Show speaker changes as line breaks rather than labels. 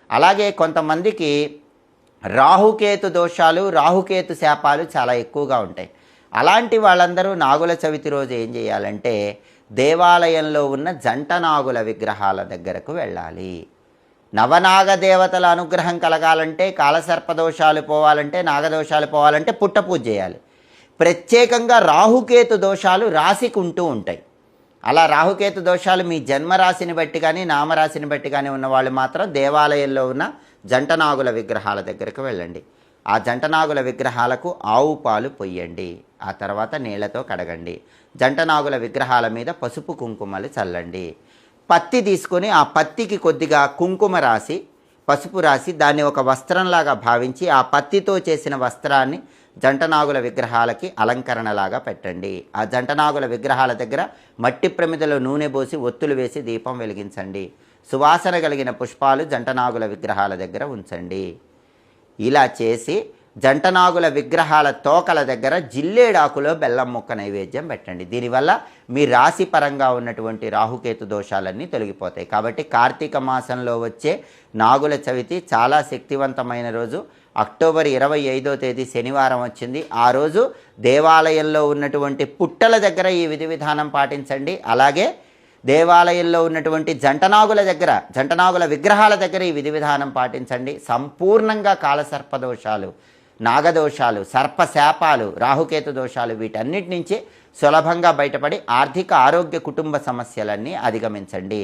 అలాగే కొంతమందికి రాహుకేతు దోషాలు, రాహుకేతు శాపాలు చాలా ఎక్కువగా ఉంటాయి. అలాంటి వాళ్ళందరూ నాగుల చవితి రోజు ఏం చేయాలంటే దేవాలయంలో ఉన్న జంట నాగుల విగ్రహాల దగ్గరకు వెళ్ళాలి. నవనాగ దేవతల అనుగ్రహం కలగాలంటే, కాలసర్పదోషాలు పోవాలంటే, నాగదోషాలు పోవాలంటే పుట్ట పూజ చేయాలి. ప్రత్యేకంగా రాహుకేతు దోషాలు రాశికి ఉంటూ ఉంటాయి. అలా రాహుకేతు దోషాలు మీ జన్మరాశిని బట్టి కానీ, నామరాశిని బట్టి కానీ ఉన్నవాళ్ళు మాత్రం దేవాలయంలో ఉన్న జంటనాగుల విగ్రహాల దగ్గరకు వెళ్ళండి. ఆ జంటనాగుల విగ్రహాలకు ఆవు పాలు పొయ్యండి. ఆ తర్వాత నీళ్లతో కడగండి. జంటనాగుల విగ్రహాల మీద పసుపు కుంకుమలు చల్లండి. పత్తి తీసుకొని ఆ పత్తికి కొద్దిగా కుంకుమ రాసి, పసుపు రాసి దాన్ని ఒక వస్త్రంలాగా భావించి ఆ పత్తితో చేసిన వస్త్రాన్ని జంటనాగుల విగ్రహాలకి అలంకరణలాగా పెట్టండి. ఆ జంటనాగుల విగ్రహాల దగ్గర మట్టి ప్రమిదలో నూనె పోసి ఒత్తులు వేసి దీపం వెలిగించండి. సువాసన కలిగిన పుష్పాలు జంటనాగుల విగ్రహాల దగ్గర ఉంచండి. ఇలా చేసి జంటనాగుల విగ్రహాల తోకల దగ్గర జిల్లేడాకులో బెల్లం ముక్క నైవేద్యం పెట్టండి. దీనివల్ల మీ రాశి పరంగా ఉన్నటువంటి రాహుకేతు దోషాలన్నీ తొలగిపోతాయి. కాబట్టి కార్తీక మాసంలో వచ్చే నాగుల చవితి చాలా శక్తివంతమైన రోజు. అక్టోబర్ 25వ తేదీ శనివారం వచ్చింది. ఆ రోజు దేవాలయంలో ఉన్నటువంటి పుట్టల దగ్గర ఈ విధి విధానం పాటించండి. అలాగే దేవాలయంలో ఉన్నటువంటి జంటనాగుల విగ్రహాల దగ్గర ఈ విధి విధానం పాటించండి. సంపూర్ణంగా కాలసర్పదోషాలు, నాగదోషాలు, సర్పశాపాలు, రాహుకేతు దోషాలు వీటన్నిటి నుంచి సులభంగా బయటపడి ఆర్థిక ఆరోగ్య కుటుంబ సమస్యలన్నీ అధిగమించండి.